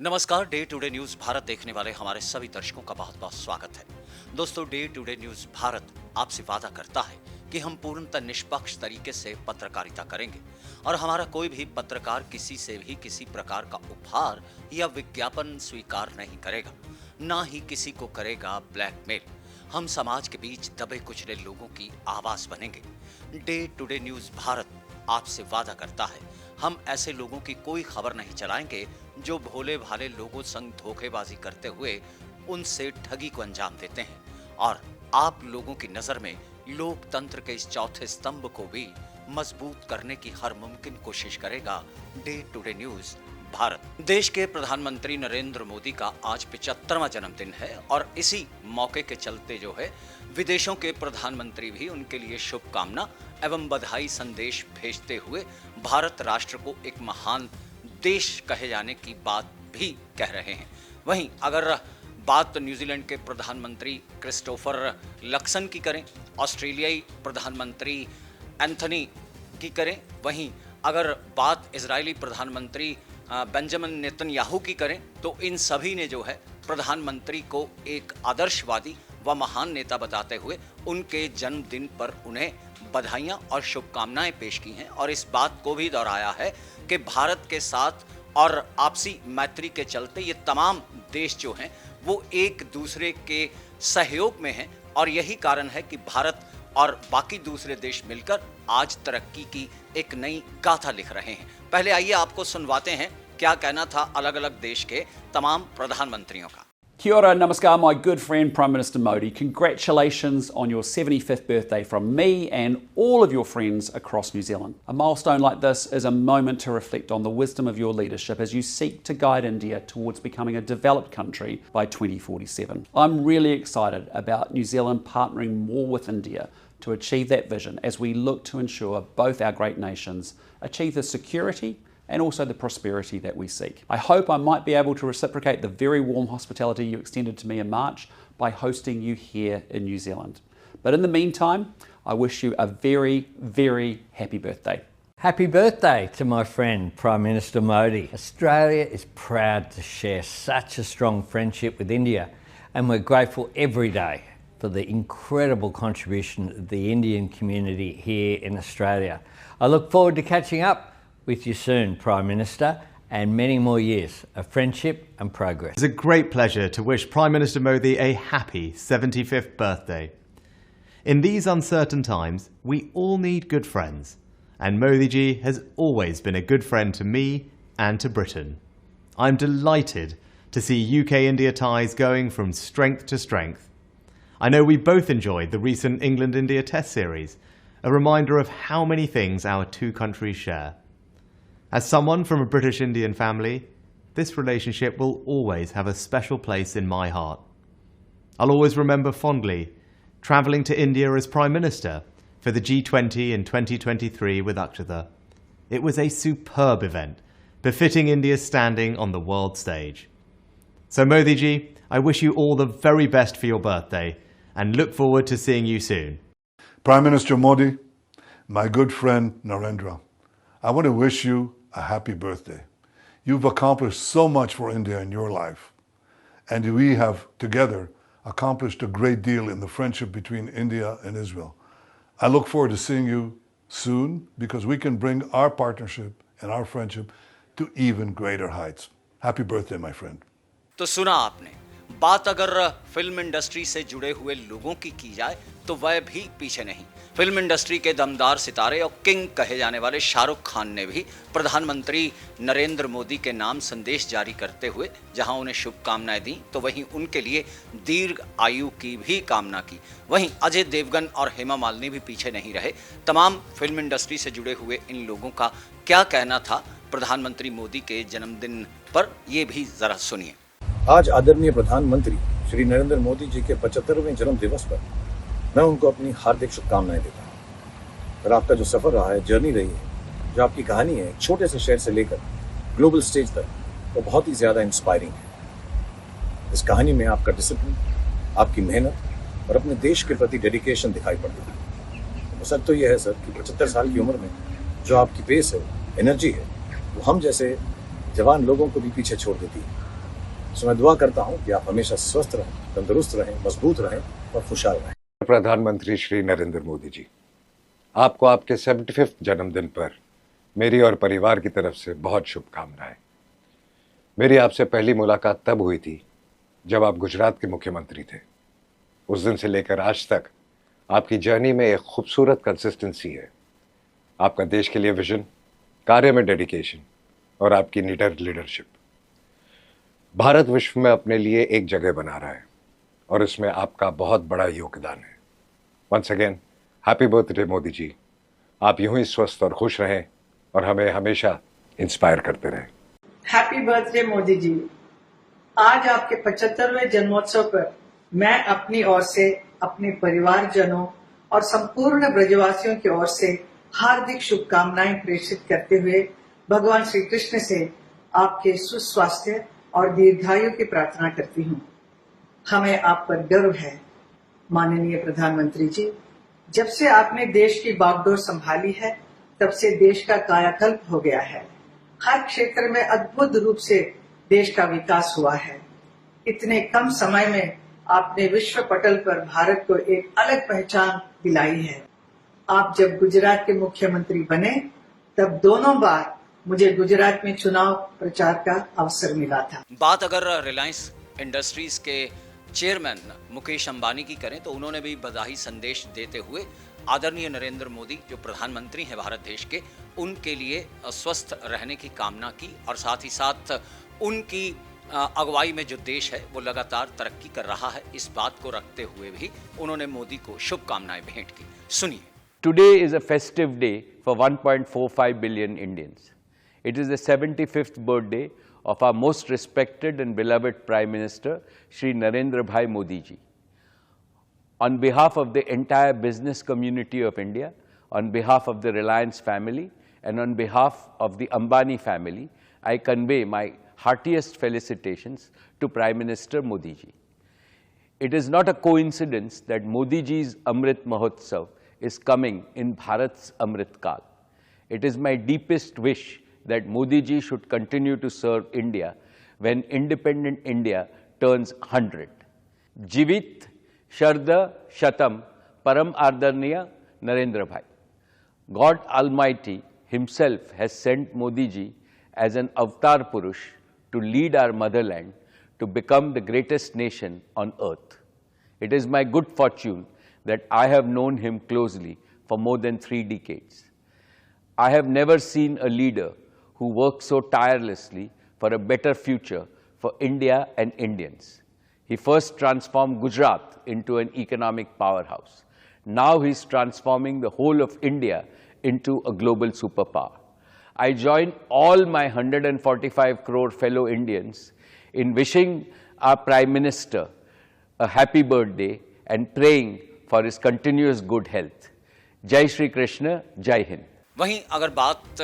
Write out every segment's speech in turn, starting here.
नमस्कार। Day today news Bharat देखने वाले हमारे सभी दर्शकों का बहुत बहुत स्वागत है। दोस्तों, डे टुडे न्यूज भारत आपसे वादा करता है कि हम पूर्णतः निष्पक्ष तरीके से पत्रकारिता करेंगे और हमारा कोई भी पत्रकार किसी से भी किसी प्रकार का उपहार या विज्ञापन स्वीकार नहीं करेगा, ना ही किसी को करेगा ब्लैकमेल। हम समाज के बीच दबे कुचले लोगों की आवाज बनेंगे। डे टुडे न्यूज भारत आपसे वादा करता है, हम ऐसे लोगों की कोई खबर नहीं चलाएंगे जो भोले भाले लोगों संग धोखेबाजी करते हुए उनसे ठगी को अंजाम देते हैं और आप लोगों की नजर में लोकतंत्र के इस चौथे स्तंभ को भी मजबूत करने की हर मुमकिन कोशिश करेगा डे टुडे न्यूज भारत। देश के प्रधानमंत्री नरेंद्र मोदी का आज 75वां जन्मदिन है और इसी मौके के चलते जो है विदेशों के प्रधानमंत्री भी उनके लिए शुभकामना एवं बधाई संदेश भेजते हुए भारत राष्ट्र को एक महान देश कहे जाने की बात भी कह रहे हैं। वहीं अगर बात न्यूजीलैंड के प्रधानमंत्री क्रिस्टोफर लक्सन की करें, ऑस्ट्रेलियाई प्रधानमंत्री एंथनी की करें, वहीं अगर बात इजरायली प्रधानमंत्री बेंजामिन नेतन्याहू की करें, तो इन सभी ने जो है प्रधानमंत्री को एक आदर्शवादी व महान नेता बताते हुए उनके जन्मदिन पर उन्हें बधाइयां और शुभकामनाएं पेश की हैं और इस बात को भी दोहराया है कि भारत के साथ और आपसी मैत्री के चलते ये तमाम देश जो हैं वो एक दूसरे के सहयोग में हैं और यही कारण है कि भारत और बाकी दूसरे देश मिलकर आज तरक्की की एक नई गाथा लिख रहे हैं। पहले आइए आपको सुनवाते हैं क्या कहना था अलग अलग देश के तमाम प्रधानमंत्रियों का। Kia ora, namaskar, my good friend Prime Minister Modi. Congratulations on your 75th birthday from me and all of your friends across New Zealand. A milestone like this is a moment to reflect on the wisdom of your leadership as you seek to guide India towards becoming a developed country by 2047. I'm really excited about New Zealand partnering more with India to achieve that vision as we look to ensure both our great nations achieve the security and also the prosperity that we seek. I hope I might be able to reciprocate the very warm hospitality you extended to me in March by hosting you here in New Zealand. But in the meantime, I wish you a very, very happy birthday. Happy birthday to my friend Prime Minister Modi. Australia is proud to share such a strong friendship with India, and we're grateful every day for the incredible contribution of the Indian community here in Australia. I look forward to catching up with you soon, Prime Minister, and many more years of friendship and progress. It's a great pleasure to wish Prime Minister Modi a happy 75th birthday. In these uncertain times, we all need good friends, and Modi ji has always been a good friend to me and to Britain. I'm delighted to see UK-India ties going from strength to strength. I know we both enjoyed the recent England-India Test series, a reminder of how many things our two countries share. As someone from a British Indian family, this relationship will always have a special place in my heart. I'll always remember fondly travelling to India as Prime Minister for the G20 in 2023 with Akshata. It was a superb event, befitting India's standing on the world stage. So Modi ji, I wish you all the very best for your birthday and look forward to seeing you soon. Prime Minister Modi, my good friend Narendra, I want to wish you a happy birthday. You've accomplished so much for India in your life, and we have together accomplished a great deal in the friendship between India and Israel. I look forward to seeing you soon because we can bring our partnership and our friendship to even greater heights. Happy birthday, my friend. तो सुना आपने बात, अगर film industry से जुड़े हुए लोगों की जाए तो वह भी पीछे नहीं। फिल्म इंडस्ट्री के दमदार सितारे और किंग कहे जाने वाले शाहरुख खान ने भी प्रधानमंत्री नरेंद्र मोदी के नाम संदेश जारी करते हुए जहां उन्हें शुभकामनाएं दी, तो वहीं उनके लिए दीर्घ आयु की भी कामना की। वहीं अजय देवगन और हेमा मालिनी भी पीछे नहीं रहे। तमाम फिल्म इंडस्ट्री से जुड़े हुए इन लोगों का क्या कहना था प्रधानमंत्री मोदी के जन्मदिन पर, ये भी जरा सुनिए। आज आदरणीय प्रधानमंत्री श्री नरेंद्र मोदी जी के 75वें जन्म दिवस पर मैं उनको अपनी हार्दिक शुभकामनाएं देता हूं। और आपका जो सफर रहा है, जर्नी रही है, जो आपकी कहानी है एक छोटे से शहर से लेकर ग्लोबल स्टेज तक, वो बहुत ही ज्यादा इंस्पायरिंग है। इस कहानी में आपका डिसिप्लिन, आपकी मेहनत और अपने देश के प्रति डेडिकेशन दिखाई पड़ती है। सच तो यह है सर कि 75 साल की उम्र में जो आपकी पेस है, एनर्जी है, वो हम जैसे जवान लोगों को भी पीछे छोड़ देती है। सो मैं दुआ करता हूं कि आप हमेशा स्वस्थ रहें, तंदुरुस्त रहें, मजबूत रहें और खुशहाल रहें। प्रधानमंत्री श्री नरेंद्र मोदी जी, आपको आपके 75वें जन्मदिन पर मेरी और परिवार की तरफ से बहुत शुभकामनाएं। मेरी आपसे पहली मुलाकात तब हुई थी जब आप गुजरात के मुख्यमंत्री थे। उस दिन से लेकर आज तक आपकी जर्नी में एक खूबसूरत कंसिस्टेंसी है। आपका देश के लिए विजन, कार्य में डेडिकेशन और आपकी निडर लीडरशिप भारत विश्व में अपने लिए एक जगह बना रहा है और इसमें आपका बहुत बड़ा योगदान है। Once again happy birthday Modi ji. आप यूं ही स्वस्थ और खुश रहें और हमें हमेशा इंस्पायर करते रहें। हैप्पी बर्थडे मोदी जी। आज आपके 75वें जन्मोत्सव पर मैं अपनी ओर से, अपने परिवारजनों और संपूर्ण ब्रजवासियों की ओर से हार्दिक शुभकामनाएं प्रेषित करते हुए भगवान श्री कृष्ण से आपके सुस्वास्थ्य और दीर्घायु की प्रार्थना करती हूँ। हमें आप पर गर्व है माननीय प्रधानमंत्री जी। जब से आपने देश की बागडोर संभाली है तब से देश का कायाकल्प हो गया है। हर क्षेत्र में अद्भुत रूप से देश का विकास हुआ है। इतने कम समय में आपने विश्व पटल पर भारत को एक अलग पहचान दिलाई है। आप जब गुजरात के मुख्यमंत्री बने तब दोनों बार मुझे गुजरात में चुनाव प्रचार का अवसर मिला था। बात अगर रिलायंस इंडस्ट्रीज के चेयरमैन मुकेश अंबानी की करें तो उन्होंने भी बधाई संदेश देते हुए आदरणीय नरेंद्र मोदी जो प्रधानमंत्री हैं भारत देश के, उनके लिए स्वस्थ रहने की कामना की और साथ ही साथ उनकी अगुवाई में जो देश है वो लगातार तरक्की कर रहा है, इस बात को रखते हुए भी उन्होंने मोदी को शुभकामनाएं भेंट की। सुनिए। Today is a festive day for 1.45 billion Indians. It is the 75th birthday of our most respected and beloved Prime Minister, Shri Narendra Bhai Modi ji. On behalf of the entire business community of India, on behalf of the Reliance family, and on behalf of the Ambani family, I convey my heartiest felicitations to Prime Minister Modi ji. It is not a coincidence that Modi ji's Amrit Mahotsav is coming in Bharat's Amrit Kal. It is my deepest wish that Modi ji should continue to serve India when independent India turns 100. Jivit Sharda Shatam Param Ardarniya Narendra Bhai. God Almighty himself has sent Modi ji as an avatar Purush to lead our motherland to become the greatest nation on earth. It is my good fortune that I have known him closely for more than 3 decades. I have never seen a leader who worked so tirelessly for a better future for India and Indians. He first transformed Gujarat into an economic powerhouse. Now he's transforming the whole of India into a global superpower. I join all my 145 crore fellow Indians in wishing our Prime Minister a happy birthday and praying for his continuous good health. Jai Shri Krishna, Jai Hind. वहीं अगर बात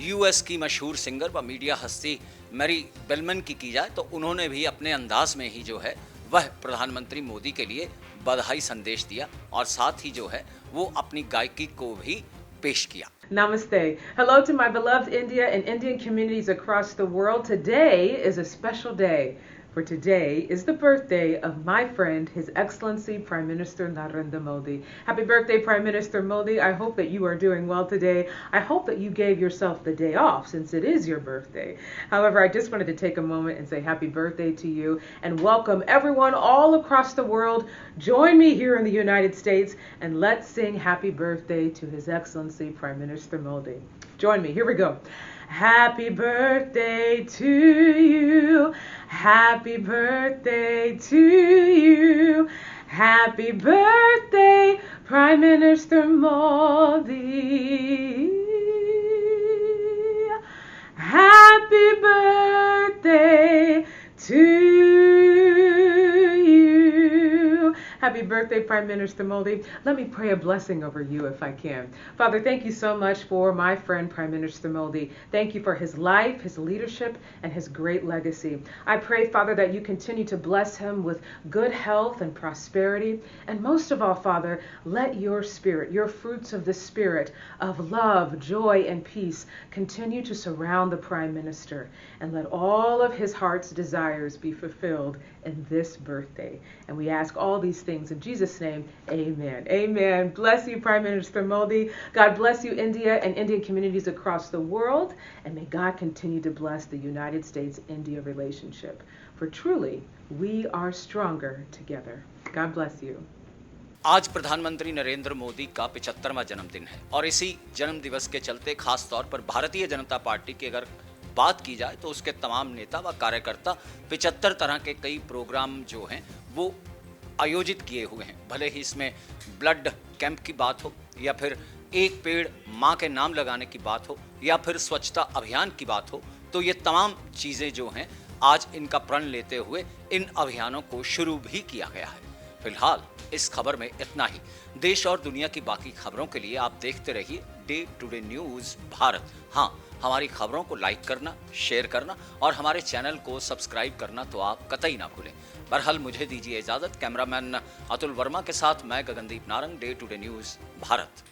US की मशहूर singer व media हस्ती Mary Bellman की जाए तो उन्होंने भी अपने अंदाज में ही जो है वह प्रधानमंत्री मोदी के लिए बधाई संदेश दिया और साथ ही जो है वो अपनी गायकी को भी पेश किया। Namaste. Hello to my beloved India and Indian communities across the world. Today is a special day. For today is the birthday of my friend, His Excellency Prime Minister Narendra Modi. Happy birthday, Prime Minister Modi. I hope that you are doing well today. I hope that you gave yourself the day off since it is your birthday. However, I just wanted to take a moment and say happy birthday to you and welcome everyone all across the world. Join me here in the United States and let's sing happy birthday to His Excellency Prime Minister Modi. Join me. Here we go. Happy birthday to you. Happy birthday to you. Happy birthday, Prime Minister Modi. Happy birthday to you. Happy birthday, Prime Minister Modi. Let me pray a blessing over you if I can. Father, thank you so much for my friend, Prime Minister Modi. Thank you for his life, his leadership, and his great legacy. I pray, Father, that you continue to bless him with good health and prosperity. And most of all, Father, let your spirit, your fruits of the spirit of love, joy, and peace continue to surround the Prime Minister. And let all of his heart's desires be fulfilled in this birthday. And we ask all these things in Jesus' name. Amen. Amen. Bless you, Prime Minister Modi. God bless you, India and Indian communities across the world. And may God continue to bless the United States-India relationship. For truly, we are stronger together. God bless you. आज प्रधानमंत्री नरेंद्र मोदी का 75वां जन्मदिन है और इसी जन्म दिवस के चलते खास तौर पर भारतीय जनता पार्टी की अगर बात की जाए तो उसके तमाम नेता व कार्यकर्ता 75 तरह के कई प्रोग्राम जो हैं वो आयोजित किए हुए हैं। भले ही इसमें ब्लड कैंप की बात हो या फिर एक पेड़ मां के नाम लगाने की बात हो या फिर स्वच्छता अभियान की बात हो, तो ये तमाम चीज़ें जो हैं आज इनका प्रण लेते हुए इन अभियानों को शुरू भी किया गया है। फिलहाल इस खबर में इतना ही। देश और दुनिया की बाकी खबरों के लिए आप देखते रहिए डे टुडे न्यूज़ भारत। हाँ, हमारी खबरों को लाइक करना, शेयर करना और हमारे चैनल को सब्सक्राइब करना तो आप कतई ना भूलें। बहरहाल मुझे दीजिए इजाजत। कैमरामैन अतुल वर्मा के साथ मैं Gagandeep Narang, day today news Bharat.